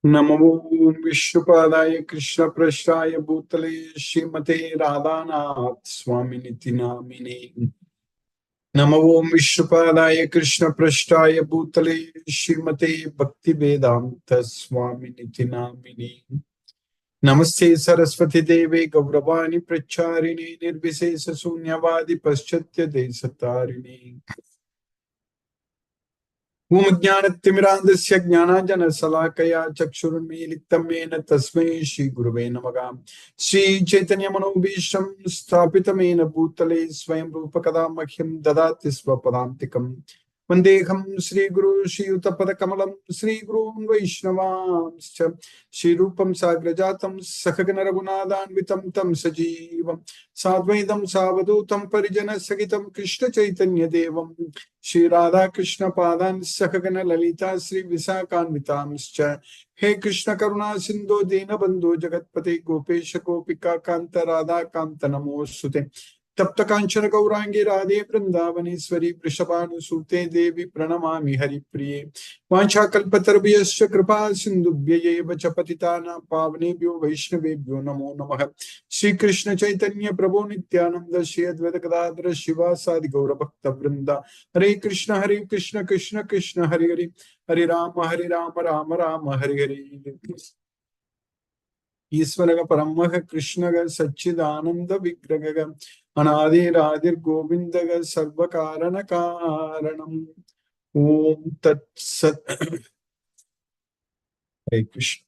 नमो विश्वपादाय कृष्ण प्रश्राय भूतले श्रीमते राधानाथ स्वामिनिति नामिने। नमो विश्वपादाय कृष्ण प्रश्राय भूतले श्रीमते भक्ति वेदांत स्वामिनिति नामिने। नमस्ते सरस्वती देवे गौरवाणी प्रचारिणे निर्विशेष शून्यवादी पश्चात्य देशतारिणे। ज्ञानतिमिरान्धस्य ज्ञानाञ्जनशलाकया चक्षुरुन्मीलितं येन तस्मै श्रीगुरुवे नमः। श्रीचैतन्यमनोभीष्टं स्थापितं येन भूतले स्वयं रूपकदा मह्यं ददाति स्वपदान्तिकम्। वन्देऽहं श्रीगुरु श्रीयुतपदकमलं श्रीगुरून् वैष्णवांश्च श्रीरूपं साग्रजातं सखगण रघुनाथान्वितं तं सजीवं साद्वैतं सावधूतं परिजनसहितं कृष्णचैतन्यदेवं श्री राधा कृष्ण पादान सखगण ललिता श्री विशाखान्वितांश्च। हे कृष्ण करुणा सिंधु दीनबंधु जगतपते गोपेश गोपिका कांत राधा कांत नमोस्तुते। तप्त कांचन गौरांगी राधे वृंदावनेश्वरी वृषभानुसूते देवी प्रणमामि हरिप्रिये। वाञ्छाकल्पतरुभ्यश्च कृपा सिन्धुभ्यैव च पतितानां पावनेभ्यो वैष्णवेभ्यो नमो नमः। श्री कृष्ण चैतन्य प्रभु नित्यानंद श्री अद्वैत गदाधर शिवासादि गौरभक्तवृंद। हरे कृष्ण कृष्ण कृष्ण हरे हरे, हरे राम राम राम हरे हरे। ईश्वर परमः कृष्ण सच्चिदानंद विग्रह अनादिरादिर गोविंद सर्व कारण कारणम। ओम तत्सत। हरे Krishna.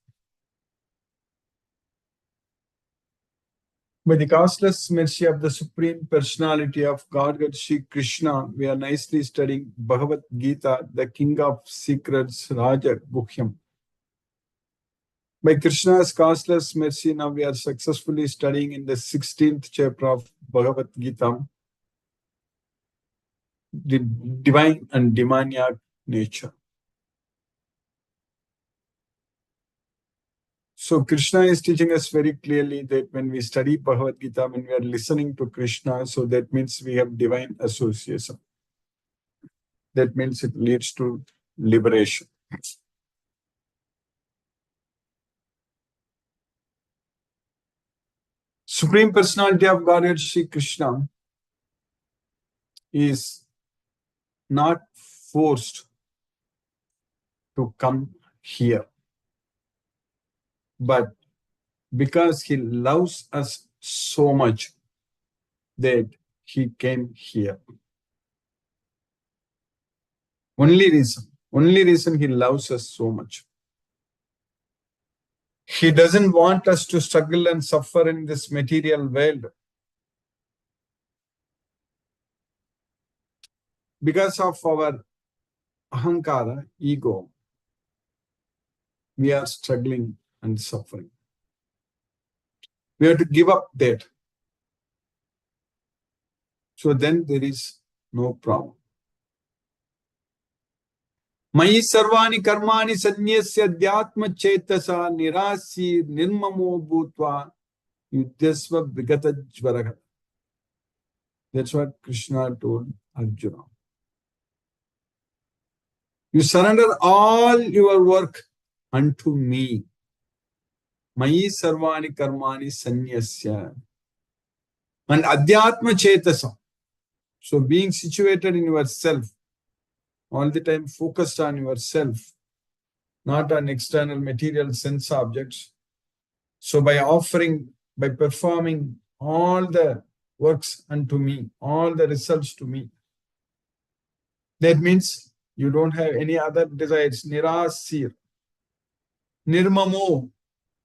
By the causeless mercy of the Supreme Personality of Godhead Sri Krishna, we are nicely studying Bhagavad Gita, the King of Secrets, Raja Guhyam. By Krishna's causeless mercy, now we are successfully studying in the 16th chapter of Bhagavad Gita, the divine and demoniac nature. So Krishna is teaching us very clearly that when we study Bhagavad Gita, when we are listening to Krishna, so that means we have divine association. That means it leads to liberation. Supreme Personality of Godhead Sri Krishna is not forced to come here, but because he loves us so much that he came here. Only reason he loves us so much. He doesn't want us to struggle and suffer in this material world. Because of our ahankara, ego, we are struggling and suffering. We have to give up that. So then there is no problem. Mayi sarvani karmani sanyasya adhyatma chetasa nirasi nirmamo bhutva yuddhasva vigata jvaraha. That's what Krishna told Arjuna. You surrender all your work unto me. Mayi sarvani karmani sanyasya. And adhyatma chetasa. So being situated in yourself, all the time focused on yourself, not on external material sense objects. So by performing all the works unto me, all the results to me, that means you don't have any other desires. Nirasir. Nirmamo.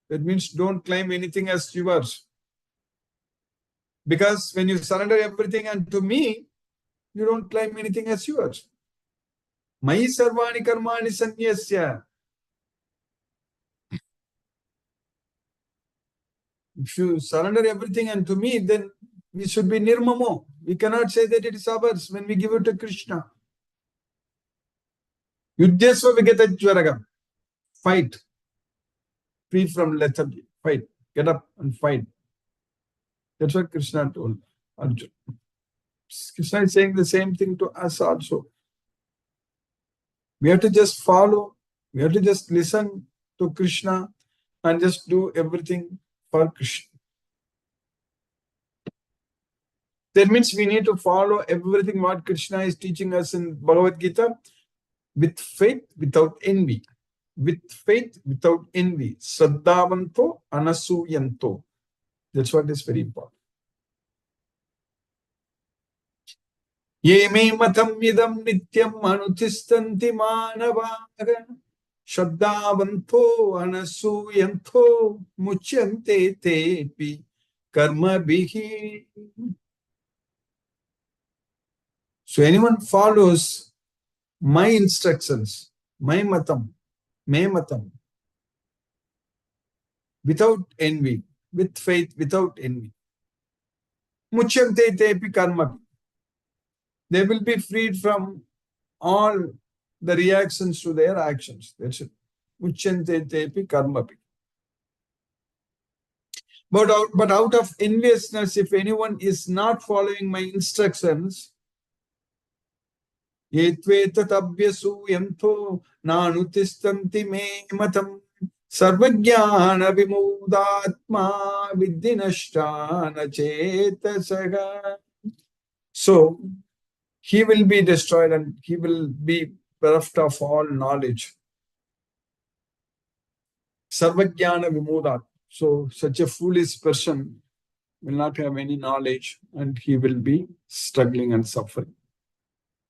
That means don't claim anything as yours. Because when you surrender everything unto me, you don't claim anything as yours. Mayi sarvani karmani sanyasya. If you surrender everything unto me, then we should be nirmamo. We cannot say that it is ours when we give it to Krishna. Yuddhyasva vigata jvaragam. Fight. Free from lethargy. Fight. Get up and fight. That's what Krishna told Arjuna. Krishna is saying the same thing to us also. We have to just follow. We have to just listen to Krishna and just do everything for Krishna. That means we need to follow everything what Krishna is teaching us in Bhagavad Gita with faith, without envy. With faith, without envy. Saddhavanto anasuyanto. That's what is very important. Ye me matam idam nityam anutistanti manavaga. Shraddhavanto anasuyanto muchyante tepi karma bihi. So anyone follows my instructions, my matam, me matam, without envy, with faith, without envy. Muchyante tepi karma. They will be freed from all the reactions to their actions. That's it. Muchyante tepi karma. But out of enviousness, if anyone is not following my instructions, Yetvetatavyasu nanutistanti me matam sarvajnana vimudatma viddinashtana chetasaga. So he will be destroyed and he will be bereft of all knowledge. Sarvajnana vimudat. So such a foolish person will not have any knowledge and he will be struggling and suffering.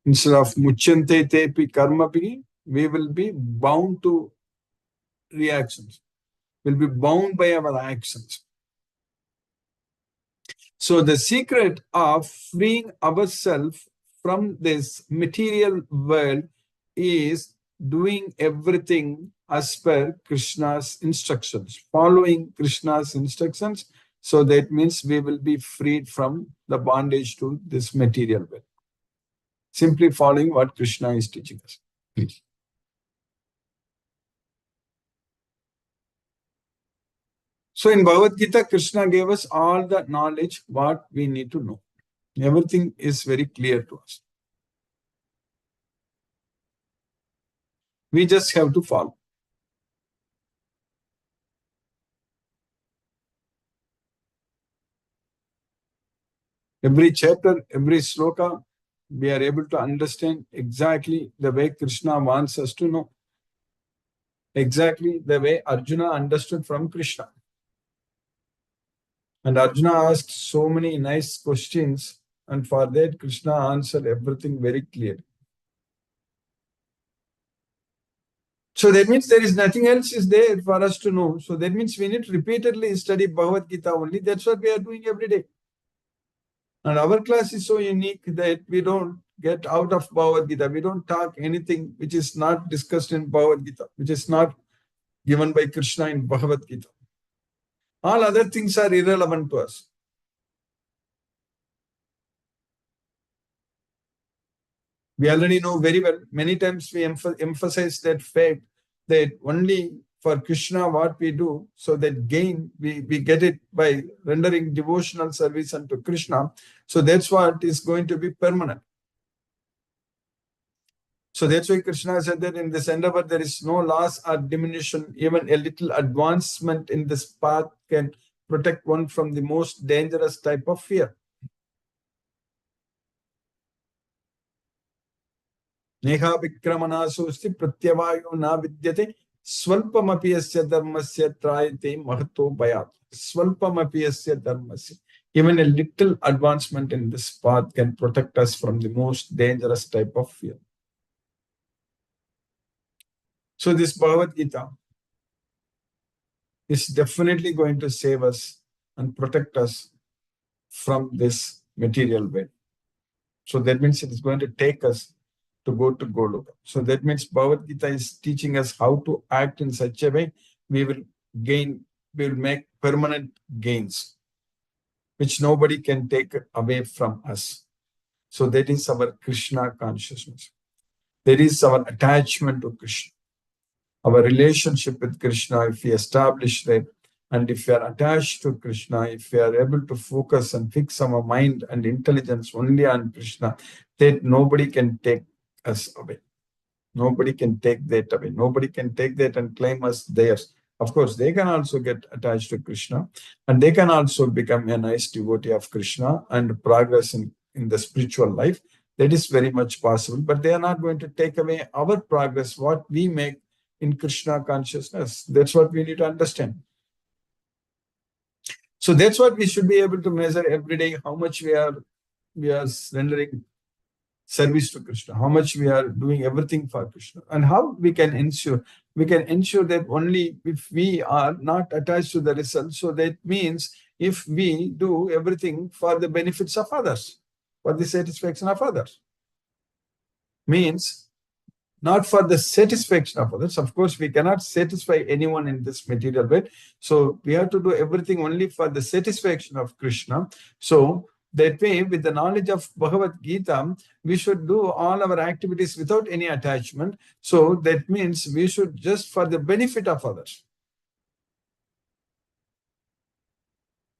Instead of muchyante tepi karmapi, we will be bound to reactions. We'll be bound by our actions. So the secret of freeing ourselves from this material world is doing everything as per Krishna's instructions, following Krishna's instructions. So that means we will be freed from the bondage to this material world. Simply following what Krishna is teaching us. Please. So in Bhagavad Gita, Krishna gave us all the knowledge what we need to know. Everything is very clear to us. We just have to follow. Every chapter, every sloka, we are able to understand exactly the way Krishna wants us to know. Exactly the way Arjuna understood from Krishna. And Arjuna asked so many nice questions, and for that Krishna answered everything very clearly. So that means there is nothing else is there for us to know. So that means we need to repeatedly study Bhagavad Gita only. That's what we are doing every day. And our class is so unique that we don't get out of Bhagavad Gita. We don't talk anything which is not discussed in Bhagavad Gita, which is not given by Krishna in Bhagavad Gita. All other things are irrelevant to us. We already know very well. Many times we emphasize that fact that only for Krishna what we do, so that gain, we get it by rendering devotional service unto Krishna. So that's what is going to be permanent. So that's why Krishna said that in this endeavor, there is no loss or diminution. Even a little advancement in this path can protect one from the most dangerous type of fear. Neha vikramanasosti pratyavayo na vidyate swalpamapi asya dharmasya trayate mahato bhayat. Swalpamapi asya dharmasya. Even a little advancement in this path can protect us from the most dangerous type of fear. So this Bhagavad Gita is definitely going to save us and protect us from this material world. So that means it is going to take us to go to Goloka. So that means Bhagavad Gita is teaching us how to act in such a way we will make permanent gains, which nobody can take away from us. So that is our Krishna consciousness. That is our attachment to Krishna. Our relationship with Krishna, if we establish that, and if we are attached to Krishna, if we are able to focus and fix our mind and intelligence only on Krishna, that nobody can take us away. Nobody can take that away. Nobody can take that and claim as theirs. Of course, they can also get attached to Krishna, and they can also become a nice devotee of Krishna and progress in the spiritual life. That is very much possible, but they are not going to take away our progress, what we make in Krishna consciousness. That's what we need to understand. So that's what we should be able to measure every day, how much we are rendering service to Krishna, how much we are doing everything for Krishna, and how we can ensure that only if we are not attached to the result. So that means if we do everything for the benefits of others, for the satisfaction of others, means not for the satisfaction of others. Of course, we cannot satisfy anyone in this material way. So we have to do everything only for the satisfaction of Krishna. So that way, with the knowledge of Bhagavad Gita, we should do all our activities without any attachment. So that means we should just for the benefit of others.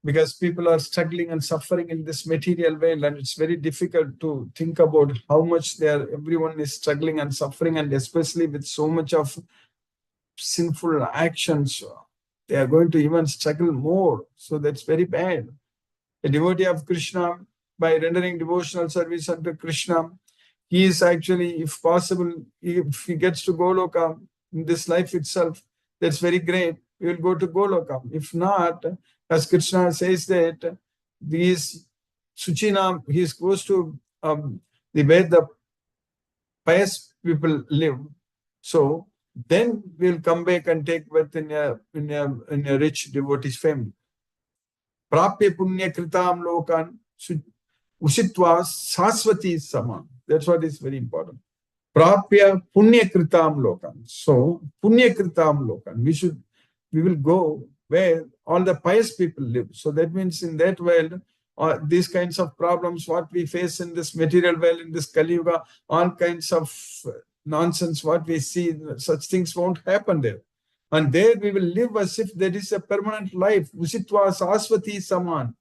Because people are struggling and suffering in this material way, and it's very difficult to think about how much everyone is struggling and suffering, and especially with so much of sinful actions, they are going to even struggle more. So that's very bad. A devotee of Krishna, by rendering devotional service unto Krishna, he is actually, if possible, if he gets to Goloka in this life itself, that's very great. We will go to Goloka. If not, as Krishna says that these Suchinam, he is close to the where the pious people live. So then we'll come back and take birth in a rich devotee's family. Prapya punya kritam lokan usitva saswati saman. That's what is very important. Prapya punya kritam lokan. So punya kritam lokan. We will go where all the pious people live. So that means in that world, these kinds of problems, what we face in this material world, in this Kali Yuga, all kinds of nonsense, what we see, such things won't happen there. And there we will live as if there is a permanent life. Usitva saswati saman.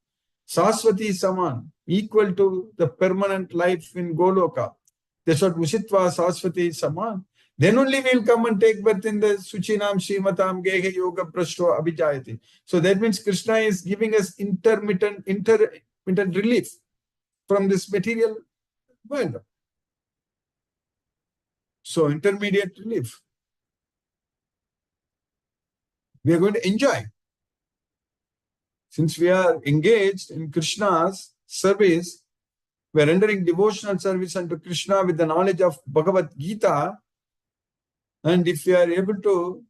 Saswati saman, equal to the permanent life in Goloka. That's what Usitva saswati saman. Then only we will come and take birth in the Suchinam Srimatam Gehe Yoga Prashto Abhijayati. So that means Krishna is giving us intermittent relief from this material world. So intermediate relief. We are going to enjoy. Since we are engaged in Krishna's service, we are rendering devotional service unto Krishna with the knowledge of Bhagavad Gita. And if we are able to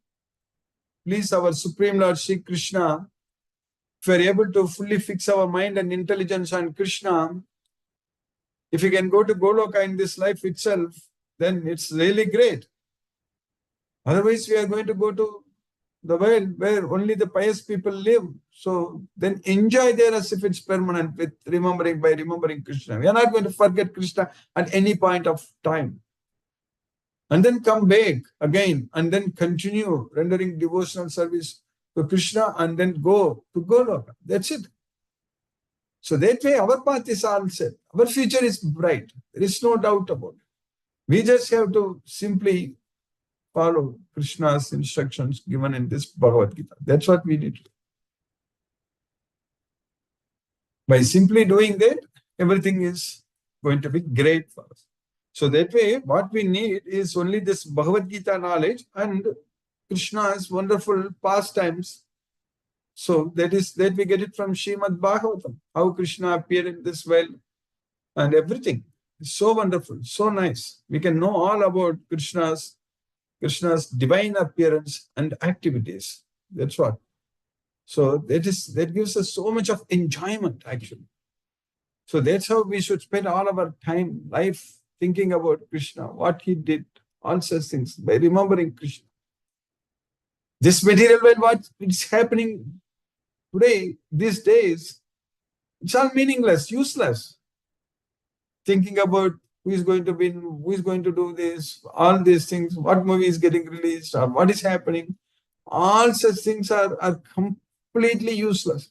please our Supreme Lord Sri Krishna, if we are able to fully fix our mind and intelligence on Krishna, if we can go to Goloka in this life itself, then it's really great. Otherwise, we are going to go to the world where only the pious people live. So then enjoy there as if it's permanent by remembering Krishna. We are not going to forget Krishna at any point of time. And then come back again and then continue rendering devotional service to Krishna and then go to Goloka. That's it. So that way our path is all set. Our future is bright. There is no doubt about it. We just have to simply follow Krishna's instructions given in this Bhagavad Gita. That's what we need to do. By simply doing that, everything is going to be great for us. So that way, what we need is only this Bhagavad Gita knowledge and Krishna's wonderful pastimes. So that we get it from Srimad Bhagavatam, how Krishna appeared in this world and everything. It's so wonderful, so nice. We can know all about Krishna's divine appearance and activities. That's what. So that gives us so much of enjoyment, actually. So that's how we should spend all our time, life, thinking about Krishna, what he did, all such things, by remembering Krishna. This material world, what is happening today, these days, it's all meaningless, useless. Thinking about who is going to win, who is going to do this, all these things, what movie is getting released, or what is happening, all such things are completely useless.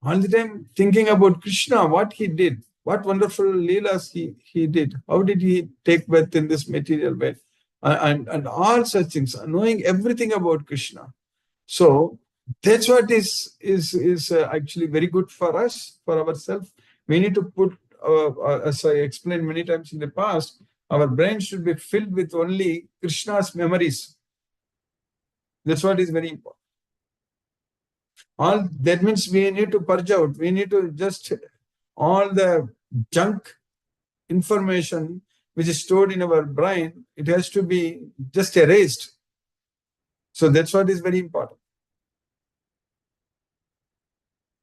All the time thinking about Krishna, what he did, What wonderful leelas he did. How did he take birth in this material world? And all such things, knowing everything about Krishna. So that's what is actually very good for us, for ourselves. We need to put, as I explained many times in the past, our brain should be filled with only Krishna's memories. That's what is very important. All that means we need to purge out. We need to just all the junk information which is stored in our brain. It has to be just erased. So that's what is very important.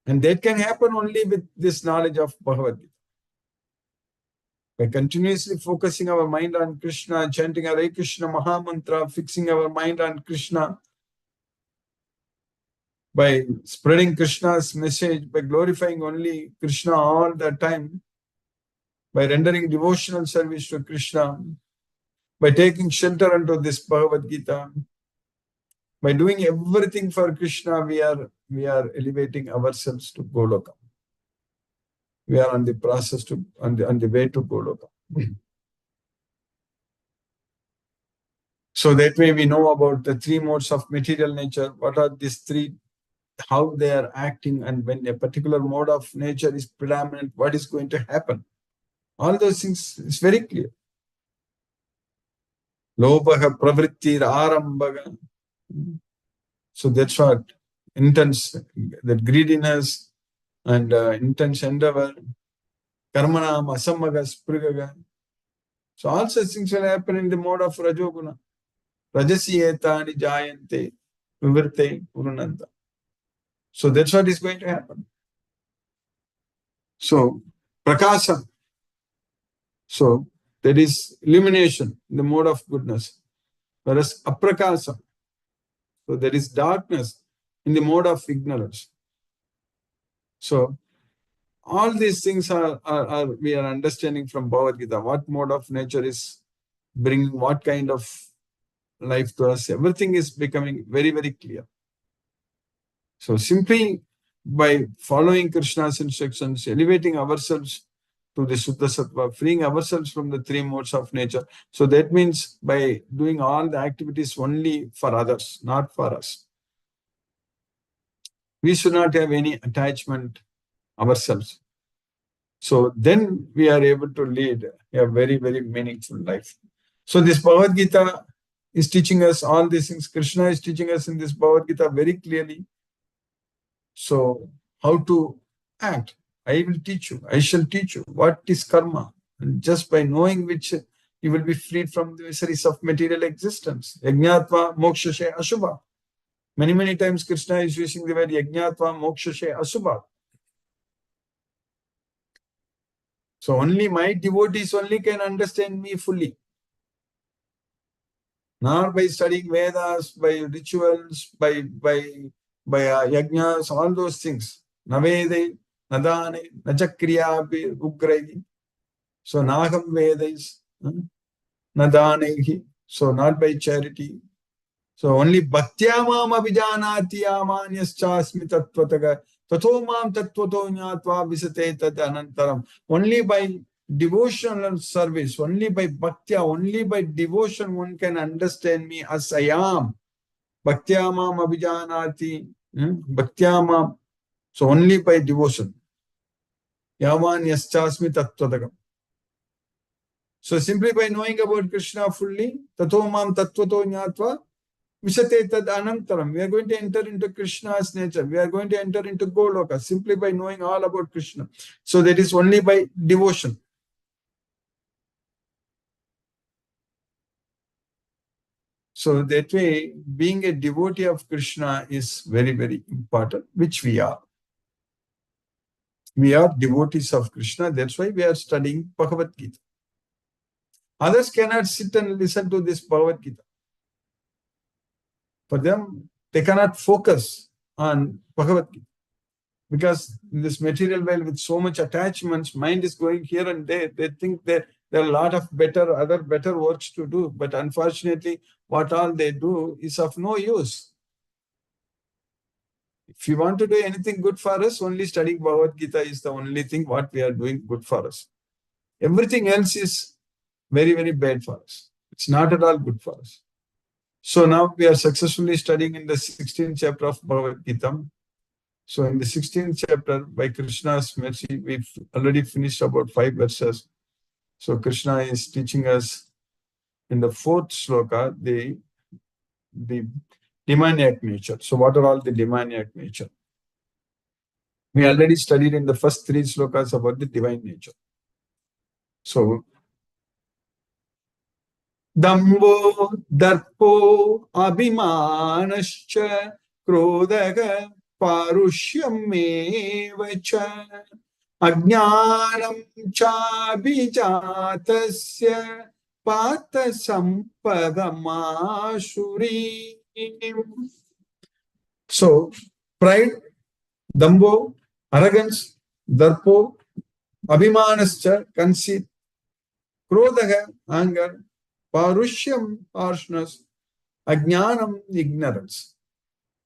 And that can happen only with this knowledge of Bhagavad Gita. By continuously focusing our mind on Krishna, chanting Hare Krishna Maha Mantra, fixing our mind on Krishna, by spreading Krishna's message, by glorifying only Krishna all the time, by rendering devotional service to Krishna, by taking shelter under this Bhagavad Gita, by doing everything for Krishna, we are elevating ourselves to Goloka. We are on the process to on the way to Goloka. So that way we know about the three modes of material nature. What are these three? How they are acting, and when a particular mode of nature is predominant, what is going to happen? All those things is very clear. Lobha pravritti arambhaga. So that's what intense, that greediness and intense endeavor, karmanam asammaga sprighaga. So all such things will happen in the mode of rajoguna. Rajasi etani jayante vivrte purnanta. So that's what is going to happen. So prakasa. So that is illumination in the mode of goodness. Whereas aprakasa. So there is darkness in the mode of ignorance. So all these things are we are understanding from Bhagavad Gita. What mode of nature is bringing what kind of life to us. Everything is becoming very, very clear. So simply by following Krishna's instructions, elevating ourselves to the Suddha Sattva, freeing ourselves from the three modes of nature. So that means by doing all the activities only for others, not for us. We should not have any attachment ourselves. So then we are able to lead a very, very meaningful life. So this Bhagavad Gita is teaching us all these things. Krishna is teaching us in this Bhagavad Gita very clearly. So how to act? I will teach you. I shall teach you what is karma. And just by knowing which, you will be freed from the miseries of material existence. Yajñātva mokshashe ashubha. Many, many times Krishna is using the word yajñātva mokshashe ashubha. So only my devotees only can understand me fully. Not by studying Vedas, by rituals, by yajnas, all those things. Navede, nadane, nachakriyapi, ugraihi. So naham vedais, nadanehi. So not by charity. So only bhaktyamam abhijanati amanyas-chasmi tattvataga. Tato mam tattvato jnatva visate tad anantaram. Only by devotional service, only by bhaktya, only by devotion one can understand me as I am. Bhaktyamam abhijanati. Bhaktyamam. So only by devotion. Yamanyas-chasmi tattvataga. So simply by knowing about Krishna fully, tato mam tattvato jnatva visate tad anantaram. We are going to enter into Krishna's nature. We are going to enter into Goloka simply by knowing all about Krishna. So that is only by devotion. So that way, being a devotee of Krishna is very, very important, which we are. We are devotees of Krishna. That's why we are studying Bhagavad Gita. Others cannot sit and listen to this Bhagavad Gita. For them, they cannot focus on Bhagavad Gita. Because in this material world with so much attachments, mind is going here and there. They think that there are a lot of other better works to do. But unfortunately, what all they do is of no use. If you want to do anything good for us, only studying Bhagavad Gita is the only thing what we are doing good for us. Everything else is very, very bad for us. It's not at all good for us. So now we are successfully studying in the 16th chapter of Bhagavad Gita. So in the 16th chapter, by Krishna's mercy, we've already finished about 5 verses. So Krishna is teaching us in the 4th sloka the demoniac nature. So what are all the demoniac nature? We already studied in the first 3 slokas about the divine nature. So Dambo, Darpo, Abhimanascha, Krodaga, Parushyameva Ajnanam Chabijatasya Pata Sampadamashuri. So, pride, Dambo, arrogance, Darpo, Abhimanascha, conceit, Krodaga, anger, Parushyam, harshness, Ajnanam, ignorance.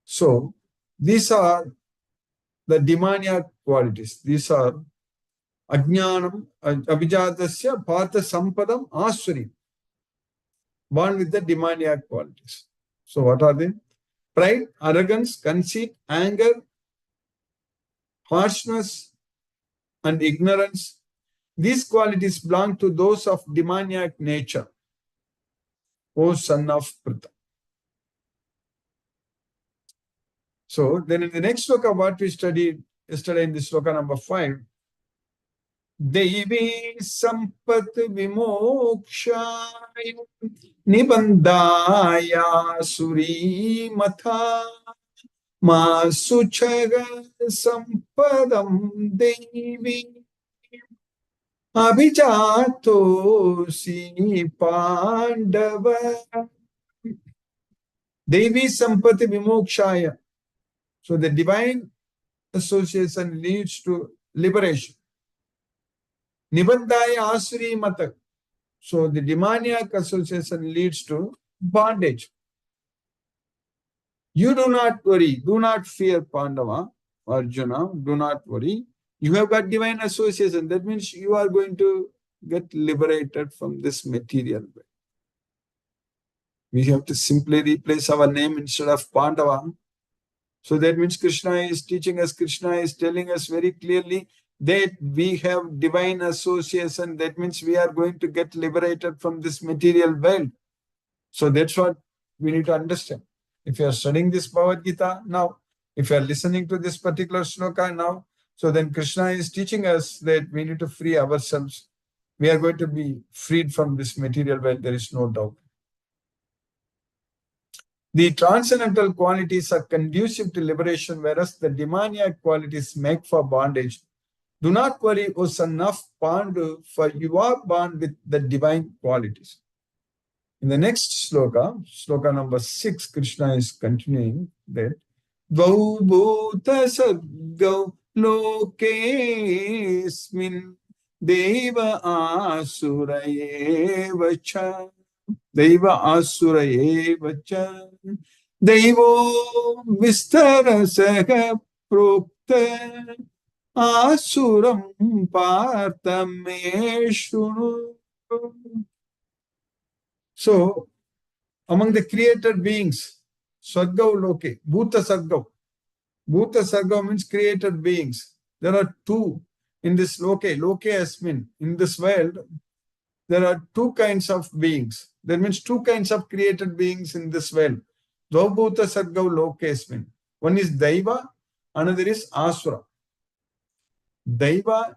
So, these are the demoniac qualities. These are Ajnanam, Abhijatasya, Partha Sampadam, Asuri. Born with the demoniac qualities. So, what are they? Pride, arrogance, conceit, anger, harshness, and ignorance. These qualities belong to those of demoniac nature. O son of Pritha. So then in the next sloka, what we studied yesterday in the sloka number 5, Devi Sampat Vimokshaya Nibandaya Suri Matha Masuchaga Sampadam Devi Abhijato Si Pandava Devi Sampati Vimokshaya. So the divine association leads to liberation. Nibandaya Asuri Mata. So the demoniac association leads to bondage. You do not worry, do not fear Pandava, Arjuna, do not worry. You have got divine association. That means you are going to get liberated from this material way. We have to simply replace our name instead of Pandava. So that means Krishna is teaching us, Krishna is telling us very clearly that we have divine association. That means we are going to get liberated from this material world. So that's what we need to understand. If you are studying this Bhagavad Gita now, if you are listening to this particular sloka now, so then Krishna is teaching us that we need to free ourselves. We are going to be freed from this material world. There is no doubt. The transcendental qualities are conducive to liberation, whereas the demoniac qualities make for bondage. Do not worry, O son of Pandu, for you are born with the divine qualities. In the next sloka, sloka number 6, Krishna is continuing that Dvau bhuta sadgau lokesmin deva asura eva cha Deva asura eva cha Devo vistara saha prokta Asuram partameshunu. So, among the created beings, Sargav Loke, Bhuta Sargav. Bhuta Sargav means created beings. There are 2 in this Loke, Loke Asmin. In this world, there are 2 kinds of beings. That means 2 kinds of created beings in this world. Bhuta Sargav Loke Asmin. One is Daiva, another is Asura. Daiva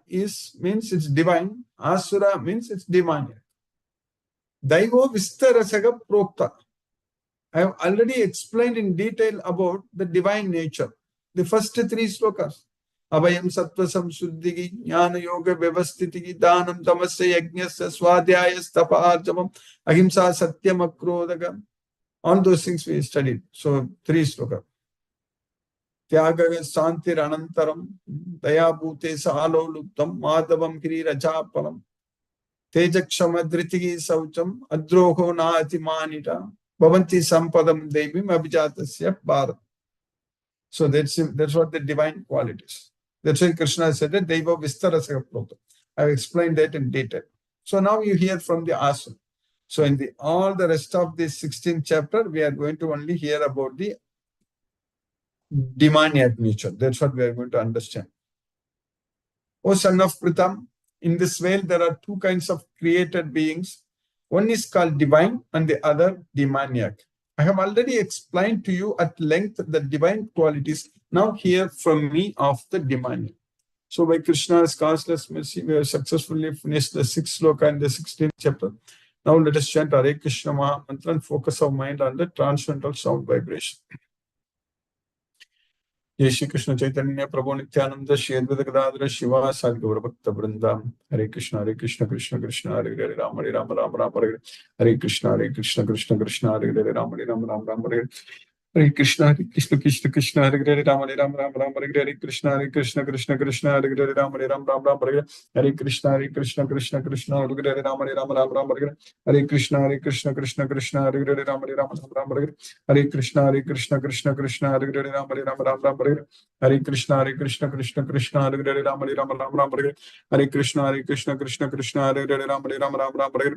means it's divine. Asura means it's demoniac. Daivo Vistarasaga Prokta. I have already explained in detail about the divine nature. The first 3 slokas. Abhayam Sattva Samsuddhigi, Jnana Yoga Vyavastitigi, Dhanam Tamasya Yajnasya, Swadhyaya Stapa Arjamam, Ahimsa Satyam Akrodagam. All those things we studied. So 3 slokas. Tyagaga Santir Anantaram, Dayabhute Salo Luptam, Madhavam Kiri Rajapalam. Tejakshama Dritigi Saucham, Adroho Naati Manita, Bhavanti Sampadam Devim Abhijatasya Bharat. So that's what the divine qualities. That's why Krishna said that Deva Vistarasaka Prabhu. I've explained that in detail. So now you hear from the Asana. So in all the rest of this 16th chapter, we are going to only hear about the demoniac nature. That's what we are going to understand. O son of Pritham, in this world there are two kinds of created beings. One is called divine and the other demoniac. I have already explained to you at length the divine qualities. Now hear from me of the demoniac. So by Krishna's causeless mercy, we have successfully finished the 6th sloka in the 16th chapter. Now let us chant Hare Krishna Maha Mantra and focus our mind on the transcendental sound vibration. Jai Shri Krishna Chaitanya Prabhu Nityananda Shri Advaita Gadadhara Shiva Sadi Gaura Bhakta Vrindam. Hare Krishna Krishna Krishna Hare Hare Rama Rama Rama Rama Hare Krishna Krishna Krishna Hare Hare Rama Rama Rama Hare Krishna Krishna Krishna Hare Hare Rama Rama Rama Hare Krishna Krishna Krishna Hare Hare Rama Rama Hare Krishna Krishna Krishna Hare Hare Rama Rama Hare Krishna Krishna Krishna Hare Hare Rama Rama Hare Krishna Krishna Krishna Hare Hare Rama Rama Hare Krishna Krishna Krishna Hare Hare Rama Rama Hare Krishna Krishna Krishna Hare Hare Rama Rama Hare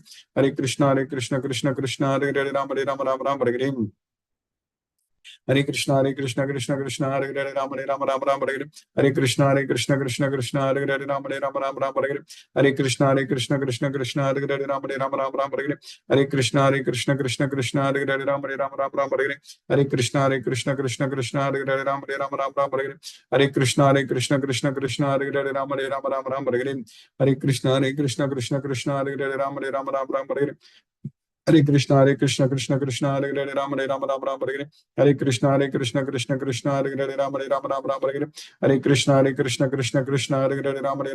Krishna Krishna Krishna Hare Hare Rama Rama Hare Krishna Krishna Krishna Hare Hare Rama Rama Hare Krishna Krishna Krishna Hare Hare Rama Rama Hare Krishna Krishna Krishna Hare Hare Rama Rama Hare Krishna Krishna Krishna Hare Hare Rama Rama Hare Krishna Krishna Krishna Hare Hare Rama Rama Hare Krishna Krishna Krishna Hare Hare Rama Rama Hare Krishna Krishna Krishna Hare Hare Rama Rama Hare Krishna Krishna Hare Hare Rama Hare Krishna Krishna Krishna Hare Hare Rama Hare Krishna Krishna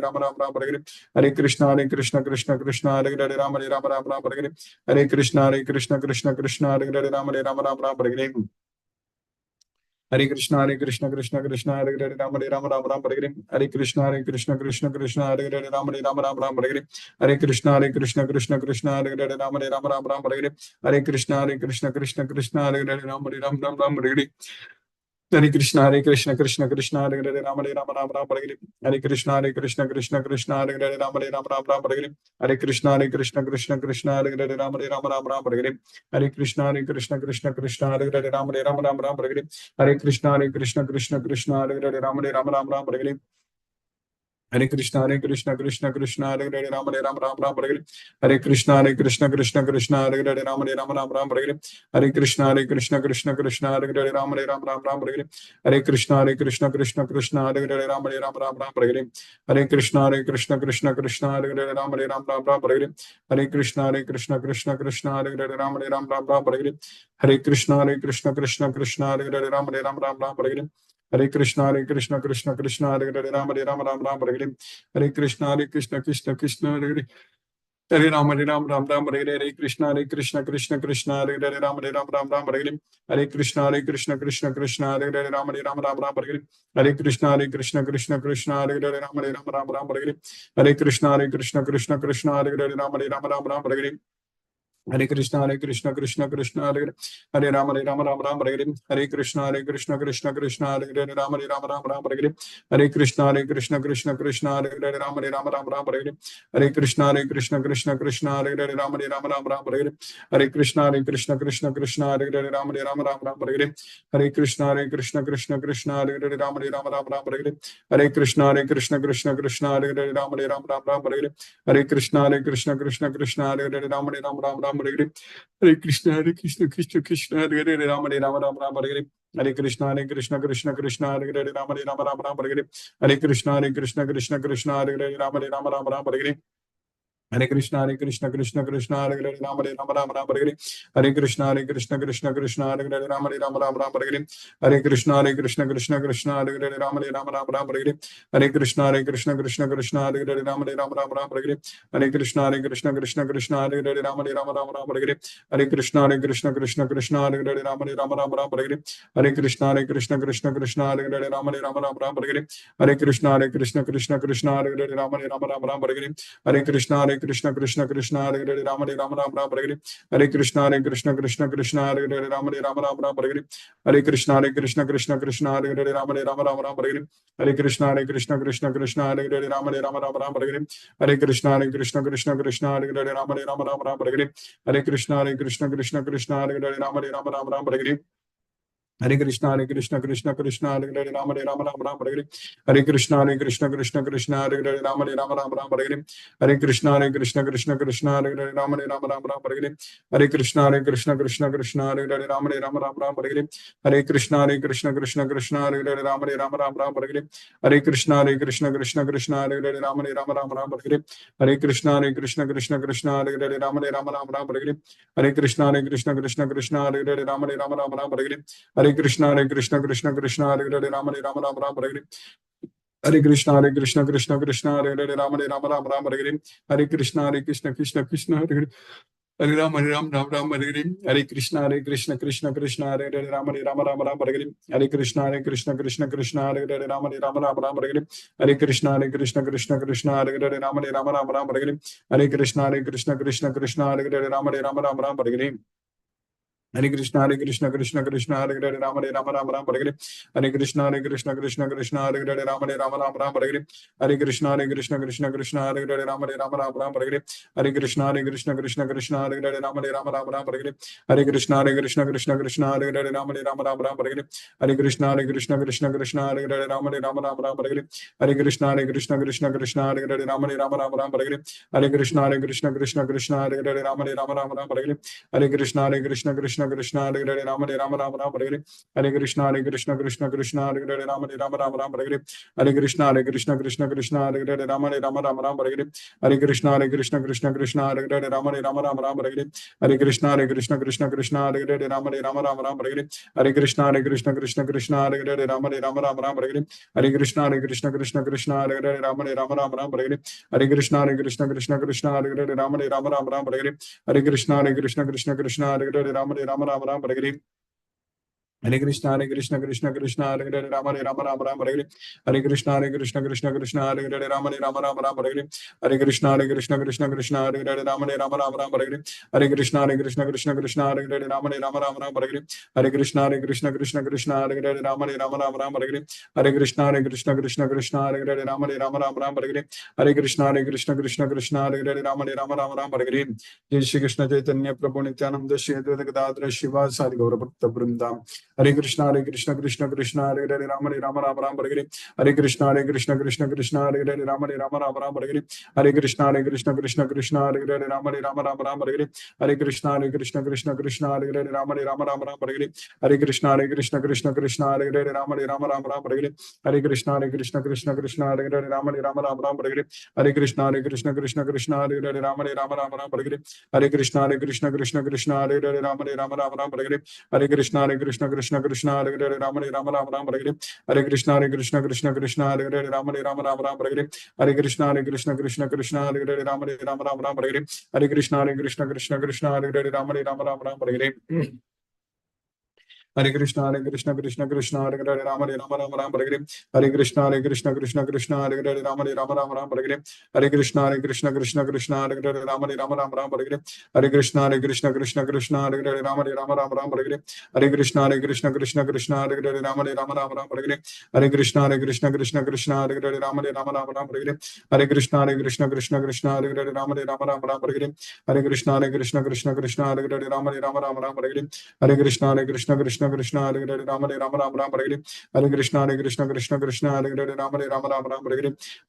Krishna Hare Hare Rama Hare Krishna Krishna Krishna Hare Hare Rama Hare Krishna Krishna Krishna Hare Hare Rama Hare Krishna Krishna Hare Hare Rama Hare Krishna Krishna Hare Hare Rama Hare Krishna Krishna Hare Hare Rama Hare Krishna Krishna Hare Hare Rama Hare Krishna Krishna Hare Hare Rama Hare Krishna Krishna Hare Hare Rama Hare Krishna Krishna Hare Hare Rama Hare Krishna Krishna Hare Hare Rama Hare Krishna Krishna Hare Hare Rama Hare Krishna Krishna Hare Hare Rama Hare Krishna Krishna Hare Hare Rama Hare Krishna Krishna Hare Hare Rama Hare Krishna Krishna Hare Hare Rama Hare Krishna Krishna Hare Hare Rama Hare Krishna Krishna Hare Hare Rama Hare Krishna Krishna Hare Hare Rama Hare Krishna Krishna Hare Hare Rama Hare Krishna Krishna Hare Hare Hare Rama Hare Hare Krishna Krishna Hare Hare Rama Hare Krishna Krishna Hare Hare Rama Hare Krishna Krishna Hare Hare Rama Hare Krishna Krishna Hare Hare Rama Hare Krishna Hare Hare Rama Hare Krishna Krishna Hare Hare Rama Hare Krishna Krishna Hare Hare Rama Hare Krishna Krishna Hare Hare Rama Hare Krishna Krishna Hare Hare Rama Hare Krishna Krishna Hare Hare Rama Hare Krishna Krishna Hare Hare Rama Hare Krishna Krishna Hare Hare Rama Hare Krishna Krishna Hare Hare Rama Hare Krishna Krishna Hare Hare Rama Hare Krishna Krishna Hare Hare Rama Hare Krishna Krishna Hare Hare Rama Hare Krishna Krishna Hare Hare Rama Hare Krishna Krishna Hare Hare Rama Hare Krishna Krishna Hare Hare Rama Hare Krishna Krishna Hare Hare Rama Hare Krishna Krishna Hare Hare Rama Hare Krishna Krishna Hare Hare Rama Hare Krishna Krishna Hare Hare Rama Hare Krishna Krishna Krishna Krishna Hare Hare Ram Hare Ram Ram Ram Hare Hare Hare Krishna Krishna Krishna Hare Hare Ram Hare Ram Ram Ram Hare Hare Hare Krishna Krishna Krishna Hare Hare Ram Hare Ram Ram Ram Hare Hare Hare Krishna Krishna Krishna Hare Hare Ram Hare Ram Ram Ram Hare Hare Hare Krishna Krishna Krishna Hare Hare Ram Hare Ram Ram Ram Hare Hare Hare Krishna Krishna Krishna Hare Hare Ram Hare Ram Ram Ram Hare Hare Hare Krishna Krishna Krishna Hare Hare Ram Hare Ram Ram Ram Hare Hare Hare Krishna Krishna Krishna Hare Hare Ram Hare Ram Ram Ram Hare Hare Hare Krishna Krishna Krishna Hare Hare Ram Hare Ram Ram Ram Hare Hare Hare Krishna Krishna Krishna Hare Hare Ram Hare Ram Ram Ram Hare Hare Hare Krishna Krishna Krishna Hare Hare Ram Hare Ram Ram Ram Hare Hare Hare Krishna Krishna Krishna Hare Hare Ram Hare Ram Ram Ram Hare Hare Hare Krishna Krishna Krishna Hare Hare Ram Hare Ram Ram Ram Hare Hare Hare Krishna Krishna Krishna Hare Hare Ram Hare Ram Ram Ram Hare Hare Hare Krishna Krishna Hare Hare Ram Hare Ram Ram Ram Hare Hare Hare Krishna Krishna Hare Hare Ram Hare Ram Ram Ram Hare Hare Hare Krishna Krishna Hare Hare Hare Ram Ram Ram Hare Hare Hare Krishna Krishna Hare Hare Ram Hare Ram Ram Ram Hare Hare Hare Krishna Krishna Hare Hare Ram Hare Ram Ram Ram Hare Hare Hare Krishna Krishna Hare Hare Ram Hare Ram Ram Ram Hare Hare Hare Krishna Krishna Hare Hare Ram Hare Ram Ram Ram Hare Hare Hare Krishna Hare Hare Ram Hare Ram Ram Ram Hare Hare Hare Krishna Krishna Hare Hare Ram Hare Ram Ram Ram Hare Hare Hare Krishna Krishna Hare Hare Ram Hare Ram Ram Ram Hare Hare Hare Krishna Krishna Hare Hare Ram Hare Ram Ram Ram Hare Hare Hare Krishna Krishna Hare Hare Ram Hare Ram Ram Ram Hare Hare Hare Krishna Krishna Hare Hare Ram Hare Ram Ram Ram Hare Hare Hare Krishna Krishna Hare Hare Ram Hare Ram Ram Ram Hare Hare Hare Krishna Krishna Hare Hare Ram Hare Ram Ram Ram Hare Hare Hare Krishna Hare Hare Ram Hare Ram Ram Ram Hare Hare Hare Krishna Krishna Hare Hare Ram Hare Ram Ram Ram Hare Hare Hare Krishna Krishna Hare Hare Ram Hare Ram Ram Ram Hare Hare Hare Krishna Krishna Hare Hare Ram Hare Ram Ram Ram Hare Hare Hare Krishna Krishna Hare Hare Ram Hare Ram Ram Ram Hare Hare Hare Krishna Krishna Hare Hare Ram Hare Ram Ram Ram Hare Hare Hare Krishna Krishna Hare Hare Ram Hare Ram Ram Ram Hare Hare Hare Krishna Krishna Hare Hare Ram Hare Ram Ram Ram Hare Hare Hare Krishna Krishna Hare Hare Ram Hare Ram Ram Ram Hare Hare Hare Krishna Krishna Hare Hare Ram Hare Ram Ram Ram Hare Hare Hare Krishna Krishna Hare Hare Ram Hare Ram Ram Ram Hare Hare Hare Krishna Krishna Hare Hare Ram Hare Ram Ram Ram Hare Hare Hare Krishna Krishna Hare Hare Ram Hare Ram Ram Ram Hare Hare Hare Krishna Krishna Hare Hare Ram Hare Ram Ram Ram Hare Hare Hare Krishna Krishna Hare Hare Ram Hare Ram Ram Ram Hare Hare Hare Krishna Krishna Hare Hare Ram Hare Ram Ram Ram Hare Hare Jai Shri Krishna Chaitanya Prabhu Nityananda Shri Advaita Gadadhara Shiva Sadi Gaura Bhakta Vrindam Hare Krishna Krishna Hare Hare Ram Hare Ram Ram Ram Hare Hare Hare Krishna Krishna Hare Hare Ram Hare Ram Ram Ram Hare Hare Hare Krishna Krishna Hare Hare Ram Hare Ram Ram Ram Hare Hare Hare Krishna Krishna Hare Hare Ram Hare Ram Ram Ram Hare Hare Hare Krishna Krishna Hare Hare Ram Hare Ram Ram Ram Hare Hare Hare Krishna Krishna Hare Hare Ram Hare Ram Ram Ram Hare Hare Hare Krishna Krishna Hare Hare Ram Hare Ram Ram Ram Hare Hare Hare Krishna Krishna Hare Hare Ram Hare Ram Ram Ram Hare Hare Hare Krishna Krishna Hare Hare Ram Hare Ram Ram Ram Hare Hare Hare Krishna Krishna Hare Hare Ram Hare Ram Ram Ram Hare Hare Hare Krishna Krishna Hare Hare Ram Hare Ram Ram Ram Hare Hare Hare Krishna Krishna Hare Hare Ram Hare Ram Ram Ram Hare Hare Hare Krishna Hare Hare Ram Hare Ram Ram Hare Hare Hare Krishna Krishna Hare Hare Ram Hare Ram Ram Hare Hare Hare Krishna Krishna Hare Hare Ram Hare Ram Ram Hare Hare Hare Krishna Krishna Hare Hare Ram Hare Ram Ram Hare Hare Hare Krishna Krishna Hare Hare Ram Hare Ram Ram Hare Hare Hare Krishna Krishna Hare Hare Ram Hare Ram Ram Hare Hare Hare Krishna Krishna Hare Hare Ram Hare Ram Ram Hare Hare Hare Krishna Krishna Hare Hare Ram Hare Ram Ram Hare Hare Hare Krishna Krishna Hare Hare Ram Hare Ram Ram Hare Hare Hare Krishna Krishna Hare Hare Ram Hare Ram Ram Hare Hare Hare Krishna Krishna Hare Hare Ram Hare Ram Ram Hare Hare Hare Krishna Krishna Hare Hare Ram Hare Ram Ram Hare Hare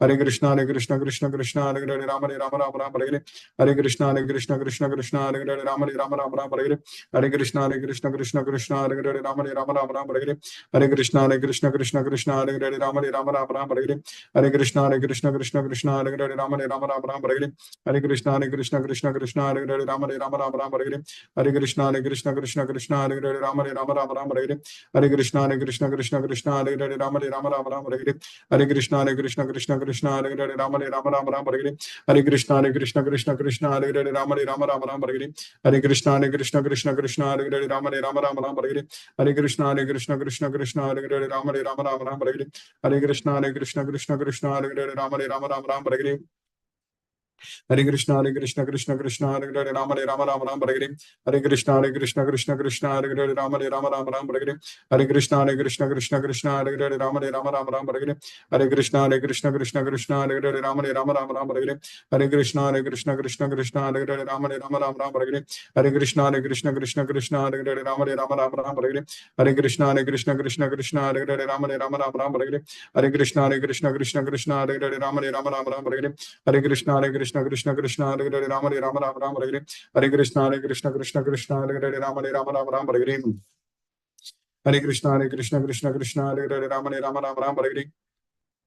Hare Krishna Krishna Hare Hare Ram Hare Ram Ram Hare Hare Hare Krishna Krishna Hare Hare Ram Hare Ram Ram Hare Hare Hare Krishna Krishna Hare Hare Ram Hare Ram Ram Hare Hare Hare Krishna Krishna Hare Hare Ram Hare Ram Ram Hare Hare Hare Krishna Krishna Hare Hare Ram Hare Ram Ram Hare Hare Hare Krishna Krishna Hare Hare Ram Hare Ram Ram Hare Hare Hare Krishna Krishna Hare Hare Ram Hare Ram Ram Hare Hare Hare Krishna Krishna Hare Hare Ram Hare Ram Ram Hare Hare Hare Krishna Krishna Hare Hare Ram Hare Ram Ram Hare Hare Hare Krishna Krishna Hare Hare Ram Hare Ram Ram Hare Hare Hare Krishna Krishna Hare Hare Ram Hare Ram Ram Hare Hare Hare Krishna Krishna Krishna Hare Hare Rama Rama Rama Rama Hare Hare Hare Krishna Krishna Krishna Hare Hare Rama Rama Rama Rama Hare Hare Hare Krishna Krishna Hare Hare Rama Rama Rama Rama Hare Hare Hare Krishna Krishna Hare Hare Rama Rama Rama Rama Hare Hare Hare Krishna Krishna Hare Hare Rama Rama Rama Rama Hare Hare Hare Krishna Krishna Hare Hare Rama Rama Rama Rama Hare Hare Hare Krishna Krishna Hare Hare Rama Rama Rama Rama Hare Hare Hare Krishna Krishna Hare Hare Rama Rama Rama Rama Hare Hare Hare Krishna Hare Hare Rama Rama Rama Rama Hare Hare Hare Krishna Krishna Hare Hare Rama Rama Rama Rama Hare Hare Hare Krishna Hare Hare Rama Rama Rama Rama Hare Hare Hare Krishna Krishna Hare Hare Rama Rama Rama Hare Hare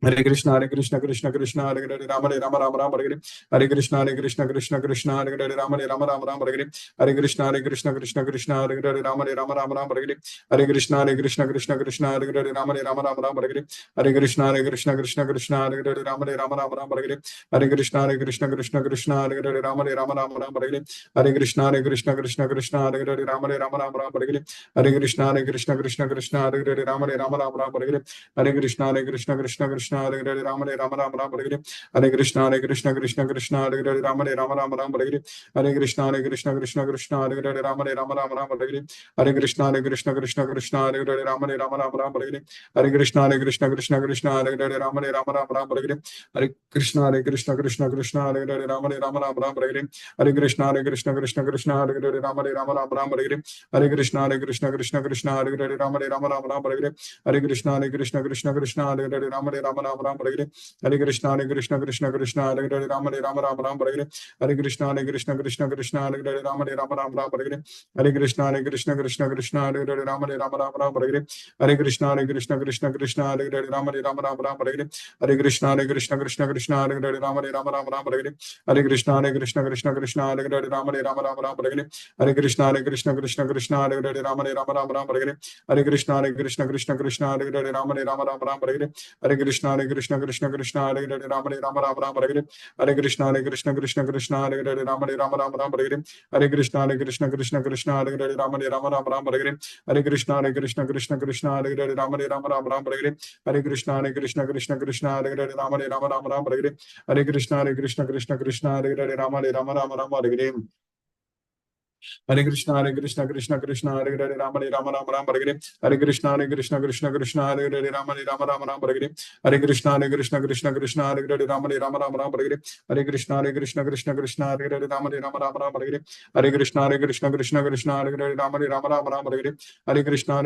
Hare Krishna Krishna Hare Hare Rama Rama Rama Hare Hare Hare Krishna Krishna Hare Hare Rama Rama Rama Hare Hare Hare Krishna Krishna Hare Hare Rama Rama Rama Hare Hare Hare Krishna Krishna Hare Hare Rama Rama Rama Hare Hare Hare Krishna Krishna Hare Hare Rama Rama Rama Hare Hare Hare Krishna Krishna Hare Hare Rama Rama Rama Hare Hare Hare Krishna Krishna Hare Hare Rama Rama Rama Hare Hare Hare Krishna Krishna Hare Hare Rama Rama Rama Hare Hare Hare Krishna Krishna Hare Hare Rama Rama Rama Hare Hare Hare Krishna Krishna Hare Hare Rama Rama Rama Hare Hare Hare Krishna Krishna Hare Hare Rama Rama Rama Hare Hare Hare Krishna Krishna Hare Hare Rama Rama Rama Hare Hare Hare Krishna Krishna Hare Hare Rama Rama Rama Hare Hare Hare Krishna Krishna Hare Hare Rama Rama Rama Hare Hare Hare Krishna Krishna Hare Hare Rama Rama Rama Hare Hare Hare Krishna Krishna Hare Hare Rama Rama Rama Hare Hare Hare Krishna Krishna Hare Hare Rama Rama Rama Hare Hare Hare Krishna Krishna Hare Hare Rama Rama Rama Hare Hare Hare Krishna Krishna Hare Hare Rama Rama Rama Hare Hare Hare Krishna Krishna Hare Hare Rama Rama Rama Hare Hare Hare Krishna Krishna Hare Hare Rama Rama Rama Hare Hare Hare Krishna Krishna Hare Hare Rama Rama Hare Hare Hare Krishna Krishna Hare Hare Rama Rama Hare Hare Hare Krishna Krishna Hare Hare Rama Rama Hare Hare Hare Krishna Krishna Hare Hare Rama Rama Hare Hare Hare Krishna Krishna Hare Hare Rama Rama Hare Hare Hare Krishna Krishna Hare Hare Rama Rama Hare Hare Hare Krishna Krishna Hare Hare Rama Rama Hare Hare Hare Krishna Krishna Hare Hare Rama Rama Hare Hare Hare Krishna Krishna Hare Hare Rama Rama Hare Hare Hare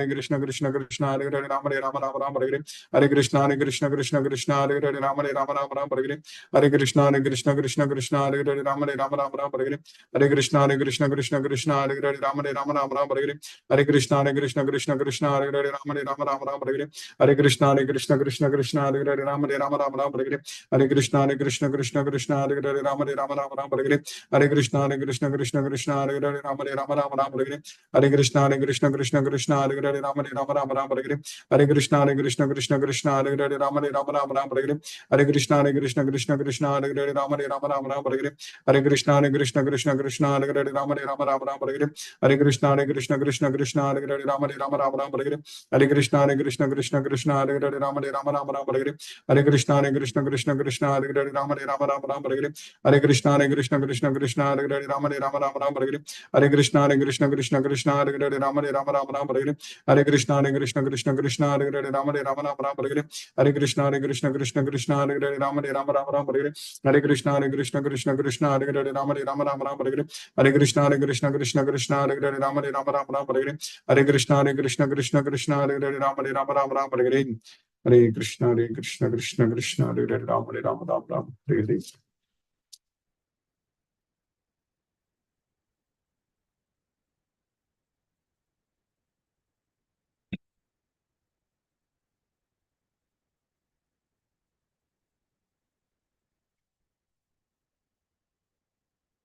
Krishna Krishna Hare Hare Rama Rama Hare Hare Hare Krishna Krishna Hare Hare Rama Rama Hare Hare Hare Krishna Krishna Hare Hare Rama Rama Hare Hare Hare Krishna Krishna Hare Hare Rama Rama Hare Hare Hare Krishna Krishna Hare Hare Rama Rama Hare Hare Hare Krishna Krishna Hare Hare Rama Rama Hare Hare Hare Krishna Krishna Hare Hare Rama Rama Hare Hare Hare Krishna Krishna Hare Hare Rama Rama Hare Hare Hare Krishna Krishna Hare Hare Rama Rama Hare Hare Hare Krishna Krishna Hare Hare Rama Rama Hare Hare Hare Krishna Krishna Hare Hare Rama Rama Hare Hare Hare Krishna Krishna Hare Hare Rama Rama Hare Hare Hare Krishna Krishna Hare Hare Rama Rama Hare Hare Hare Krishna Krishna Hare Hare Rama Rama Hare Hare Hare Krishna Krishna Hare Hare Rama Rama Hare Hare Hare Krishna Krishna Hare Hare Rama Rama Hare Hare Hare Krishna Krishna Hare Hare Rama Rama Hare Hare Hare Krishna Krishna Hare Hare Rama Rama Hare Hare Hare Krishna Krishna Hare Hare Rama Rama Hare Hare Hare Krishna Krishna Hare Hare Rama Rama Hare Hare Hare Krishna Krishna Hare Hare Rama Rama Hare Hare Hare Krishna Krishna Hare Hare Rama Rama Hare Hare Hare Krishna Krishna Hare Hare Rama Rama Hare Hare Hare Krishna Krishna Hare Hare Rama Rama Hare Hare Hare Krishna Krishna Hare Hare Rama Rama Hare Hare Hare Krishna Krishna Hare Hare Rama Rama Hare Hare Hare Krishna Krishna Hare Hare Rama Rama Hare Hare Hare Krishna Krishna Hare Hare Rama Rama Hare Hare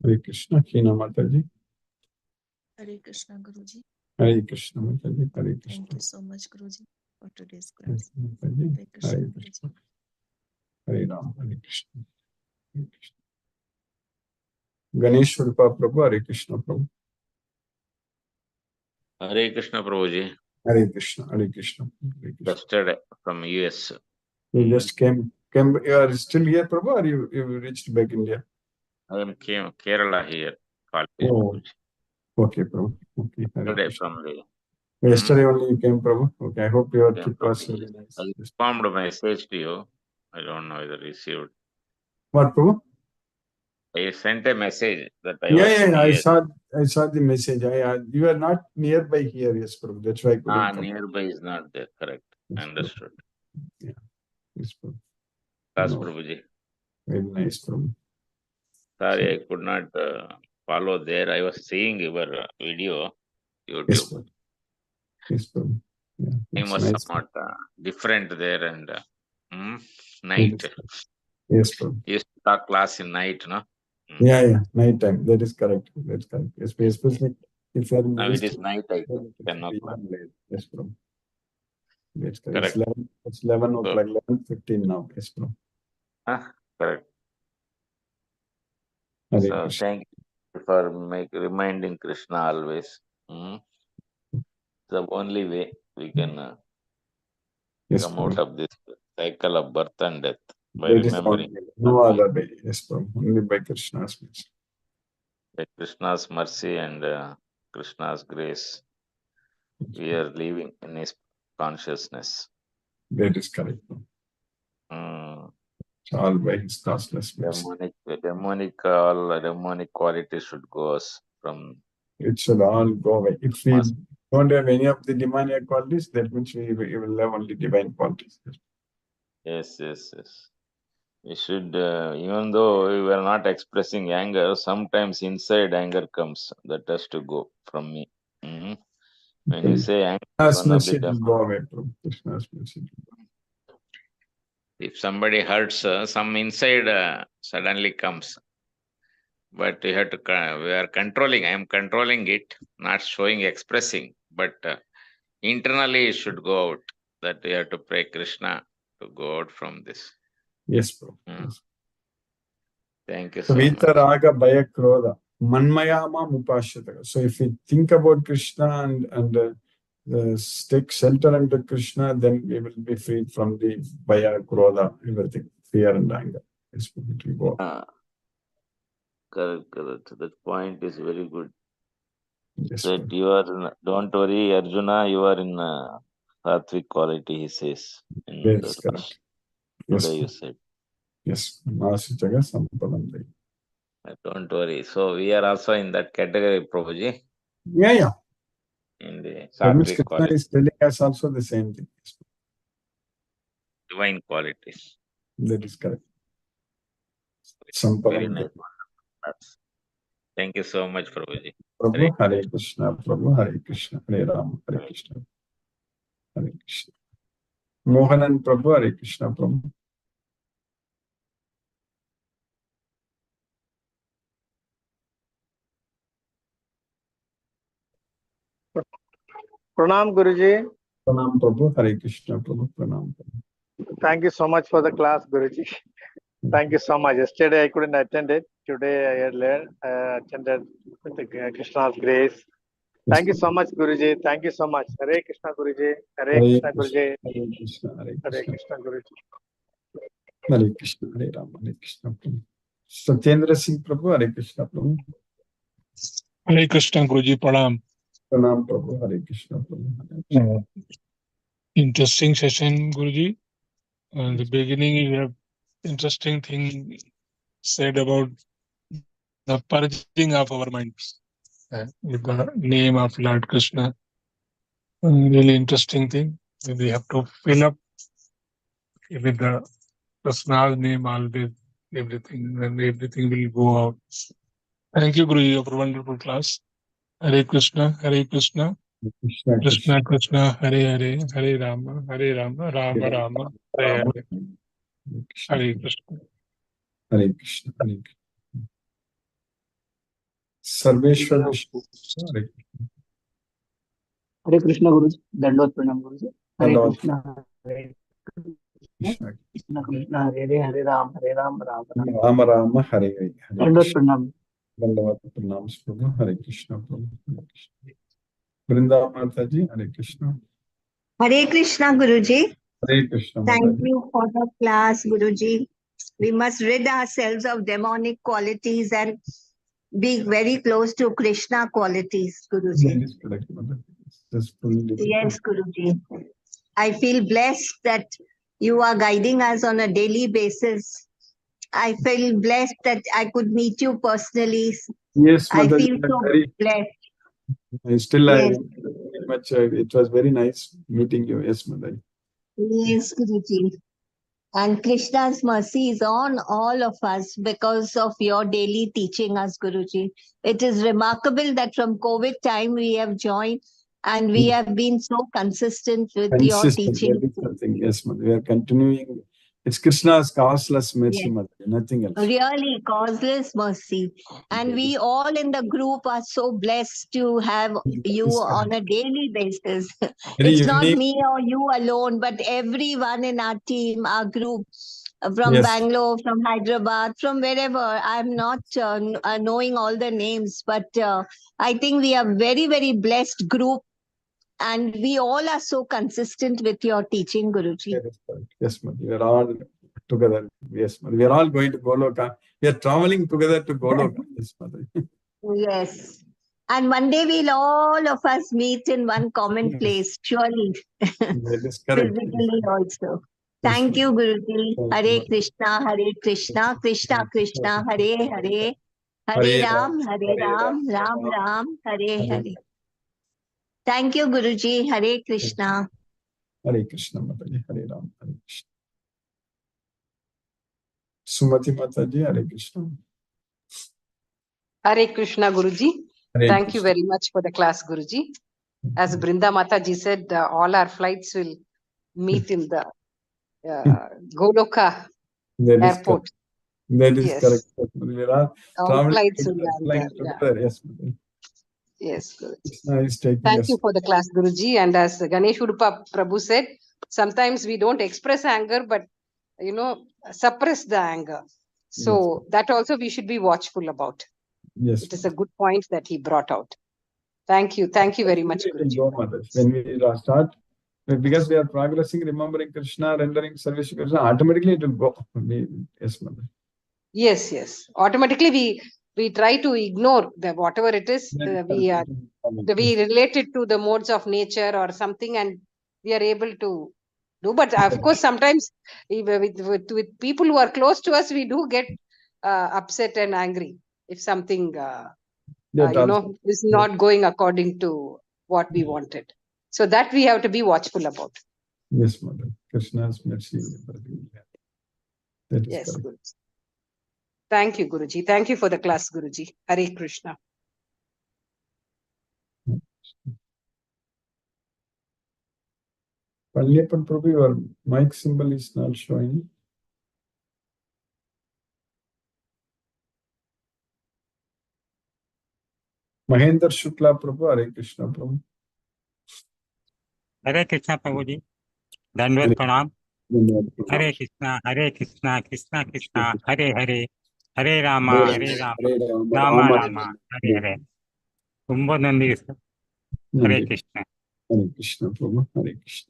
Hare Krishna Hina Mataji Hare Krishna Guruji. Hare Krishna Mataji Hare Krishna. Thank you so much Guruji for today's class. Mataji Hare Krishna Hare Guruji. Krishna Hare Ram Hare Krishna Hare Krishna Ganesh Rupa Prabhu Hare Krishna Prabhu Hare Krishna Prabhuji. Hare Krishna Hare Krishna Hare Krishna. Yesterday from US. You just came. You are still here, Prabhu, or you reached back India? I am Kerala here. Oh, okay, Prabhu. Okay, Hare Today Krishna. from the Yesterday only you came, Prabhu. Okay, I hope your came trip from was the. really nice. I Yes. informed a message to you. I don't know whether received. What, Prabhu? I sent a message that I Yeah, was yeah, here. I saw the message. You are not nearby here, yes, Prabhu. That's why I couldn't come. Nearby is not there. Correct. Yes, Prabhu. Understood. Yeah, yes, Prabhu. That's No, Prabhuji. very nice, Prabhu. Sorry, I could not follow there. I was seeing your video, Yes, YouTube. Prabhu. Yes, Prabhu. Yeah, Time it's was nice. somewhat different there and Yes, night. yes, Prabhu. Used to talk class in night, no? Yeah, yeah, night time. That is correct. That's correct. Especially if you are in the Now it east, is night, I then think, it 10 should be o'clock. even late. Yes, Prabhu. That's correct. Correct. It's 11 So, o'clock, 11:15 now. Yes, Prabhu. correct. Hare So Krishna. thank you for reminding Krishna always. The only way we can Yes, come out Prabhu. of this cycle of birth and death by That is remembering no other way. Yes, Prabhu. Only by Krishna's mercy. by Krishna's mercy and Krishna's grace. We are living in His consciousness. That is correct, Prabhu. Mm. It's all by His costless mercy. Demonic qualities should go us from. It should all go away. If we Must- don't have any of the demonic qualities, that means we will have only divine qualities. Yes. We should, even though we are not expressing anger, sometimes inside anger comes. That has to go from me. When you say anger is Krishna's one of the mercy will go away, Prabhu. Krishna's mercy. if somebody hurts, some inside suddenly comes. But we have to, we are controlling. I am controlling it, not showing, expressing. But internally it should go out. That we have to pray Krishna to go out from this. Yes, Prabhu. Yes. Thank you so Vita much. Raga Bhaya Krodha. Manmayama Mupashyataka. So if we think about Krishna and take shelter under Krishna, then we will be freed from the Bhaya, Krodha, everything, fear and anger. Yes, it will go. Correct. That point is very good. Yes, That Prabhu. you are, don't worry, Arjuna, you are in sattvic quality, he says. In That the is correct. last, Yes, today you Prabhu. said. Yes. Nasichaga Sampalam. Don't worry. So we are also in that category, Prabhuji, Yeah. in the That means sattvic Krishna quality, is telling us also the same thing. divine qualities. That is correct. Very Sampalam. nice. Thank you so much, Prabhuji. Prabhu, Hare Krishna, Prabhu, Hare Krishna, Hare Rama, Hare Krishna, Hare Krishna. Mohanan Prabhu, Hare Krishna, Prabhu. Pranam Guruji. Pranam Prabhu, Hare Krishna, Prabhu, Pranam Prabhu. Thank you so much for the class, Guruji. Thank you so much. Yesterday I couldn't attend it. Today I had learned, attended with the Krishna's grace. Thank you so much, Guruji. Thank you so much. Hare Krishna, Guruji. Hare Krishna, Guruji. Hare Krishna, Hare Hare Krishna, Krishna, Guruji. Hare Krishna, Hare Rama, Hare Krishna, Prabhu. Satyendra Singh Prabhu, Hare Krishna, Prabhu. Hare Krishna, Guruji, Pranam. Pranam Prabhu, Hare Krishna, Prabhu. Hare Krishna. Interesting session, Guruji. In the beginning, you have interesting thing said about the purging of our minds with the name of Lord Krishna. Really interesting thing. We have to fill up with the Krishna's name always, everything, and everything will go out. Thank you, Guruji, for wonderful class. Hare Krishna, Hare Krishna, Krishna, Krishna Krishna, Hare Hare, Hare Rama, Rama Rama, Hare Hare. Hare Krishna. Hare Krishna, Hare Krishna. Sarveshwar Vishnu. Hare Hare Krishna Guruji, Dandot Pranam Guruji. Hare Dandot. Krishna, Hare Krishna. Krishna, Krishna, Hare Hare, Ram, Ram, Rama Rama, Hare Hare. Dandot Pranam. Dandavat Pranam Prabhu, Hare Krishna, Prabhu, Hare Krishna. Vrinda Mataji, Hare Krishna. Hare Krishna Guruji. Hare Krishna Thank Mataji. you for the class, Guruji. We must rid ourselves of demonic qualities and be very close to Krishna qualities, Guruji. That is correct, Mother. Just fully. Yes, Guruji. I feel blessed that you are guiding us on a daily basis. I feel blessed that I could meet you personally. Yes, I Mother. feel so Very, blessed. still, Yes. very much. It was very nice meeting you. Yes, Mother. Yes, Guruji. And Krishna's mercy is on all of us because of your daily teaching us, Guruji. It is remarkable that from COVID time we have joined and we have been so consistent with your Consistent. teaching. That is something. Yes, Mother. We are continuing. It's Krishna's causeless mercy, Yes. Mother. Nothing else. Really causeless mercy. And we all in the group are so blessed to have you Yes, on a daily basis. Very It's not unique. me or you alone, but everyone in our team, our group, from Yes. Bangalore, from Hyderabad, from wherever. I'm not knowing all the names, but I think we are very, very blessed group. And we all are so consistent with your teaching, Guruji. That is correct. Yes, Mother. We are all together. Yes, Mother. We are all going to Goloka. We are traveling together to Goloka. Yes, Mother. Yes. And one day we'll all of us meet in one common place, surely. That is correct. Physically also. Yes, Thank you, Mother. Guruji. Thank you, Hare Mother. Krishna, Hare Krishna, Krishna Krishna, Hare Hare. Hare Hare Ram, Ram, Hare Hare Ram, Ram, Ram Ram, Hare Hare Hare. Thank you, Guruji. Hare Krishna. Hare Krishna, Mataji. Hare Ram, Hare Krishna. Sumati Mataji, Hare Krishna. Hare Krishna, Guruji. Hare Thank you Krishna. very much for the class, Guruji. As Brinda Mataji said, all our flights will meet in the Goloka That is airport. correct. That is Yes. correct. We are All traveling flights will together, land flying there. Yeah. together. Yes, Mataji. Yes, Guruji. Krishna is taking Thank us. you for the class, Guruji. And as Ganesh Udupa Prabhu said, sometimes we don't express anger, but suppress the anger. So that also we should be watchful about. Yes. It is a good point that he brought out. Thank you. Thank you very much, It will Guruji. go, Mataji. When we start, because we are progressing, remembering Krishna, rendering service to Krishna, automatically it will go. Yes, Mataji. Yes, yes. Automatically, we try to ignore whatever it is. We relate it to the modes of nature or something, and we are able to do. But of course, sometimes with people who are close to us, we do get upset and angry if something is not going according to what we wanted. So that we have to be watchful about. Yes, Mother. Krishna's mercy. That is Yes, correct. Guruji. Thank you, Guruji. Thank you for the class, Guruji. Hare Krishna. Palniappan Prabhu, your mic symbol is not showing. Mahendra Shukla Prabhu, Hare Krishna Prabhu. हरे कृष्णा प्रभु जी धन्यवाद प्रणाम हरे कृष्णा कृष्णा कृष्णा हरे हरे हरे राम राम राम हरे हरे ತುಂಬಾ ನೊಂದಿಗೆ sir Hare Krishna Hare Krishna Prabhu, Hare Krishna.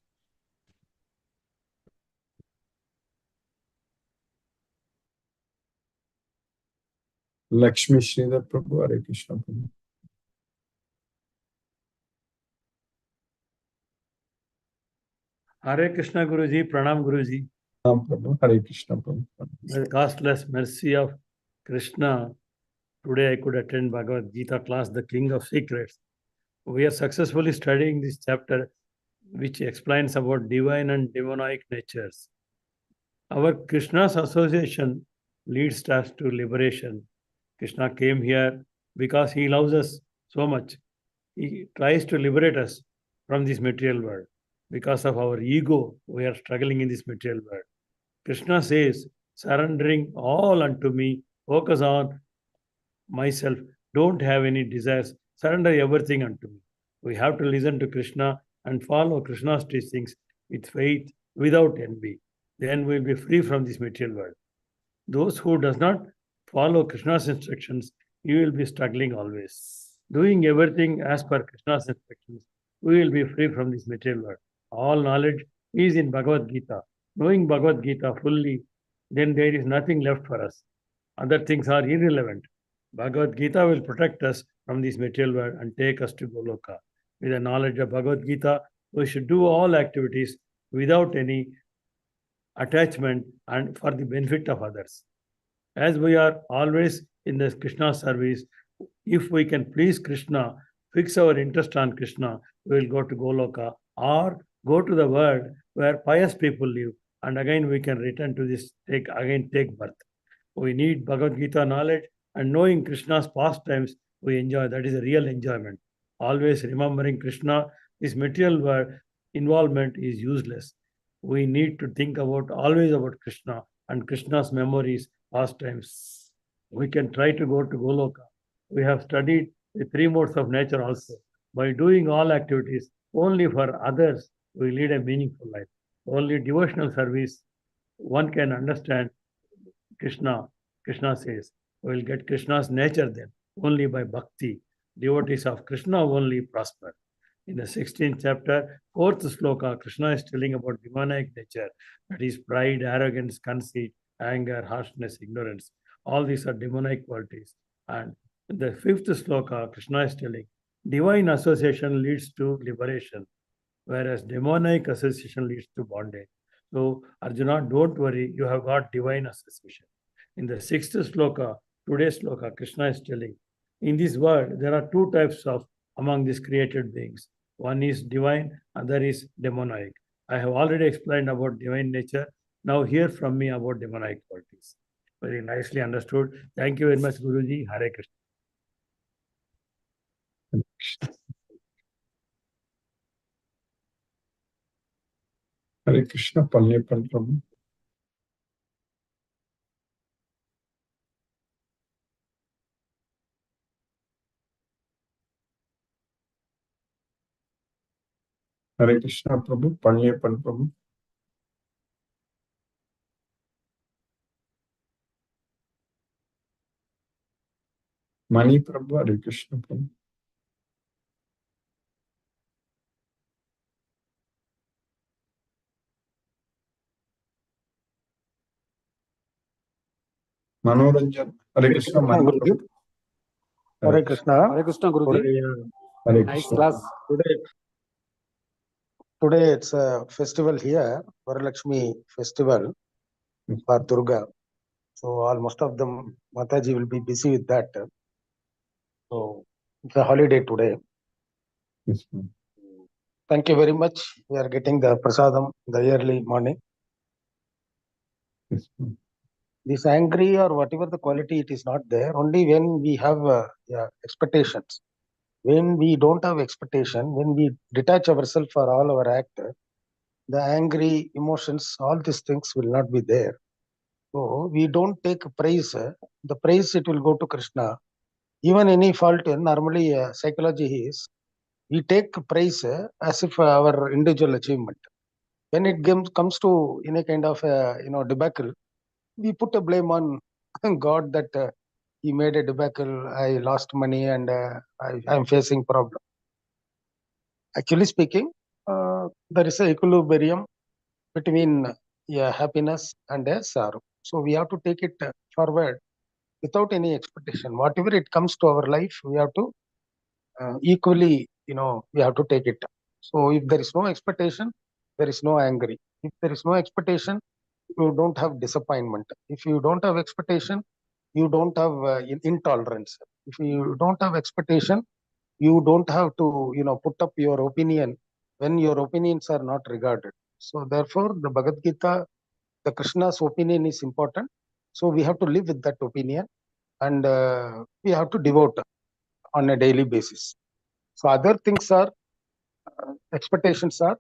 Lakshmi Sridhar Prabhu, Hare Krishna Prabhu. Hare Krishna Guruji, Pranam Guruji. Ram Prabhu, Hare Krishna Prabhu. By the costless mercy of Krishna, today I could attend Bhagavad Gita class, The King of Secrets. We are successfully studying this chapter, which explains about divine and demonic natures. Our Krishna's association leads us to liberation. Krishna came here because he loves us so much. He tries to liberate us from this material world. Because of our ego, we are struggling in this material world. Krishna says, surrendering all unto me, focus on myself, don't have any desires, surrender everything unto me. We have to listen to Krishna and follow Krishna's teachings with faith, without envy. Then we will be free from this material world. Those who does not follow Krishna's instructions, he will be struggling always. Doing everything as per Krishna's instructions, we will be free from this material world. All knowledge is in Bhagavad Gita. Knowing Bhagavad Gita fully, then there is nothing left for us. Other things are irrelevant. Bhagavad Gita will protect us from this material world and take us to Goloka. With the knowledge of Bhagavad Gita, we should do all activities without any attachment and for the benefit of others. As we are always in the Krishna service, if we can please Krishna, fix our interest on Krishna, we will go to Goloka or go to the world where pious people live, and again we can return to this, take birth. We need Bhagavad Gita knowledge, and knowing Krishna's pastimes, we enjoy. That is a real enjoyment. Always remembering Krishna, this material world involvement is useless. We need to think always about Krishna and Krishna's memories, pastimes. We can try to go to Goloka. We have studied the three modes of nature also. By doing all activities only for others, we lead a meaningful life. Only devotional service, one can understand Krishna. Krishna says, we will get Krishna's nature then, only by bhakti. Devotees of Krishna only prosper. In the 16th chapter, 4th sloka, Krishna is telling about demonic nature, that is pride, arrogance, conceit, anger, harshness, ignorance. All these are demonic qualities. And in the 5th sloka, Krishna is telling, divine association leads to liberation, whereas demonic association leads to bondage. So, Arjuna, don't worry, you have got divine association. In the 6th sloka, today's sloka, Krishna is telling, in this world, there are two types of among these created beings. One is divine, other is demonic. I have already explained about divine nature. Now hear from me about demonic qualities. Very nicely understood. Thank you very much, Guruji. Hare Krishna. Hare Krishna, Palyapan Prabhu. Hare Krishna Prabhu, Palyapan Prabhu. Mani Prabhu, Hare Krishna Prabhu. Manoranjan, Hare Krishna, Mani Guruji. Prabhu. Hare Krishna. Hare Krishna, Guruji. Hare Nice Krishna. class. Today it's a festival here, Varalakshmi festival for Durga. So most of them, Mataji will be busy with that. So it's a holiday today. Yes, ma'am. Thank you very much. We are getting the prasadam the early morning. Yes, ma'am. This angry or whatever the quality, it is not there. Only when we have expectations. When we don't have expectation, when we detach ourselves for all our act, the angry emotions, all these things will not be there. So we don't take praise. The praise, it will go to Krishna. Even any fault, normally psychology is, we take praise as if our individual achievement. When it comes to any kind of debacle, we put a blame on God that he made a debacle, I lost money and I'm facing problem. Actually speaking, there is a equilibrium between happiness and sorrow. So we have to take it forward without any expectation. Whatever it comes to our life, we have to equally, we have to take it. So if there is no expectation, there is no angry. If there is no expectation, you don't have disappointment. If you don't have expectation, you don't have intolerance. If you don't have expectation, you don't have to, put up your opinion when your opinions are not regarded. So therefore, the Bhagavad Gita, the Krishna's opinion is important. So we have to live with that opinion, and we have to devote on a daily basis. So other things are, expectations are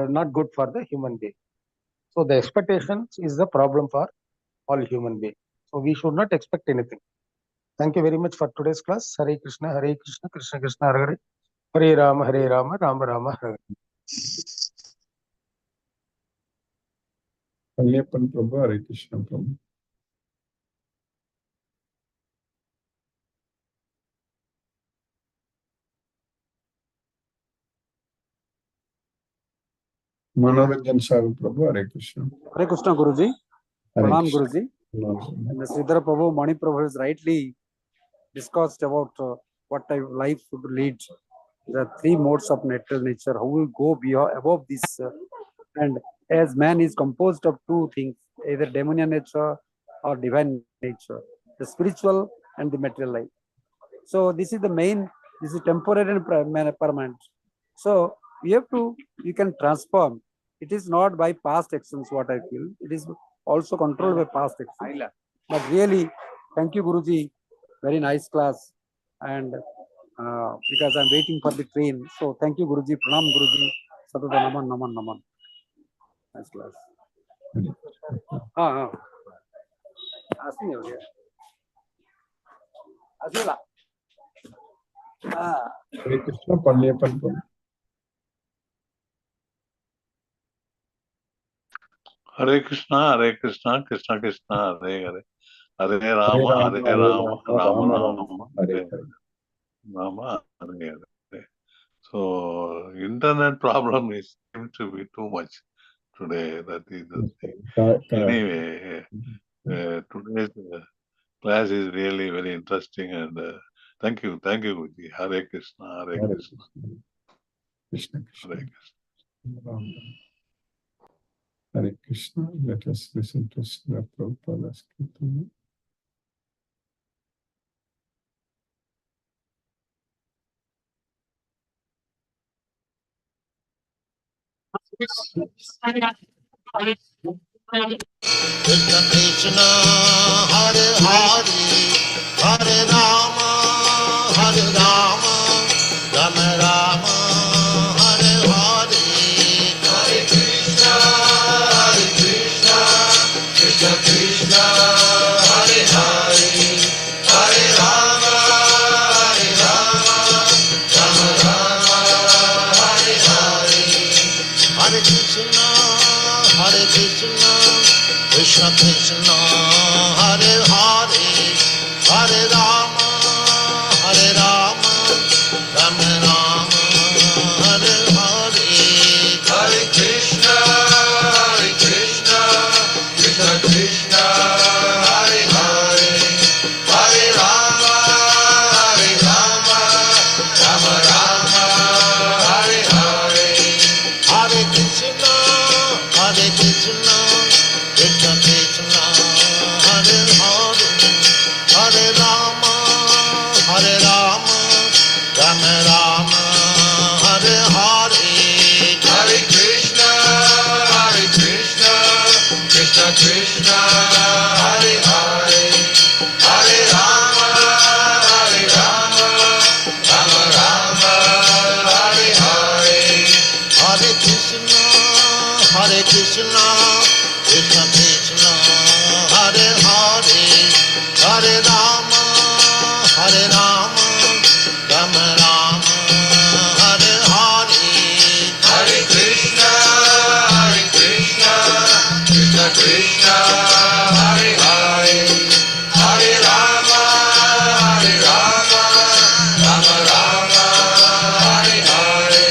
not good for the human being. So the expectations is the problem for all human beings. So we should not expect anything. Thank you very much for today's class. Hare Krishna, Krishna Krishna, Hare Hare, Hare Rama, Rama Rama, Hare. Palyapan Prabhu, Hare Krishna Prabhu. Manoranjan Saru Prabhu, Hare Krishna. Hare Krishna, Guruji. Pranam Krishna. Guruji. And Sridhar Prabhu, Mani Prabhu has rightly discussed about what type of life should lead. The three modes of nature, how we go beyond above this. And as man is composed of two things, either demonian nature or divine nature, the spiritual and the material life. So this is the main, this is temporary and permanent. So you can transform. It is not by past actions what I feel. It is also controlled by past actions. But really, thank you, Guruji. Very nice class. And because I'm waiting for the train. So thank you, Guruji. Pranam, Guruji. Satata Naman, Naman, Naman. Nice class. Asking over here. Asila. Hare Krishna, Palliappan. Hare Krishna, Krishna Krishna, Hare Rama, Rama Rama, Hare Rama, Hare Hare. So internet problem seems to be too much today. That is the thing. Anyway, today's class is really very interesting, and thank you, Guruji. Hare Krishna, Hare Krishna, Krishna Krishna. Hare Krishna. Hare Krishna. Let us listen to Srila Prabhupada's Kirtana. Krishna Krishna, Hare Hare, Hare Rama, Hare Rama, Rama Rama, Hare Hare, Hare Krishna, Krishna Krishna, Hare Hare, Hare Rama, Rama Rama, Hare Hare, Hare Krishna, Krishna Krishna, Hare Hare, Hare Rama, Rama Rama, Hare Hare, Hare Krishna, Krishna Krishna, Hare Hare, Hare Rama, Rama Rama, Hare Hare, Hare Krishna, Krishna Krishna, Hare Hare, Hare Rama, Rama Rama, Hare Hare, Hare Krishna, Krishna Krishna, Hare Hare, Hare Rama, Rama Rama, Hare Hare, Hare Krishna, Krishna Krishna, Hare Hare, Hare Rama, Rama Rama, Hare Hare, Hare Krishna, Krishna Krishna, Hare Hare, Hare Rama, Rama Rama, Hare Hare,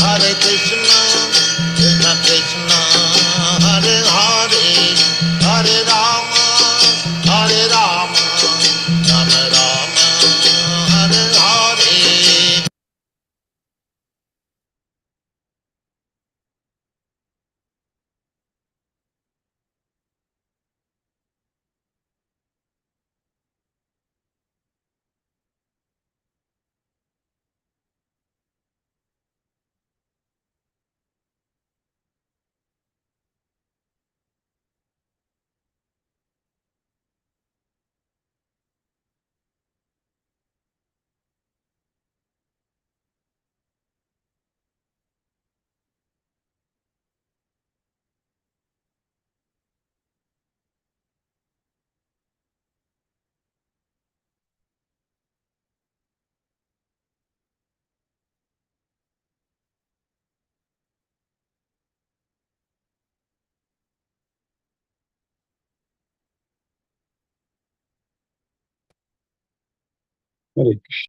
Hare Krishna, Krishna Krishna, Hare Hare, Hare Rama, Rama Rama, Hare Hare. Hare Krishna.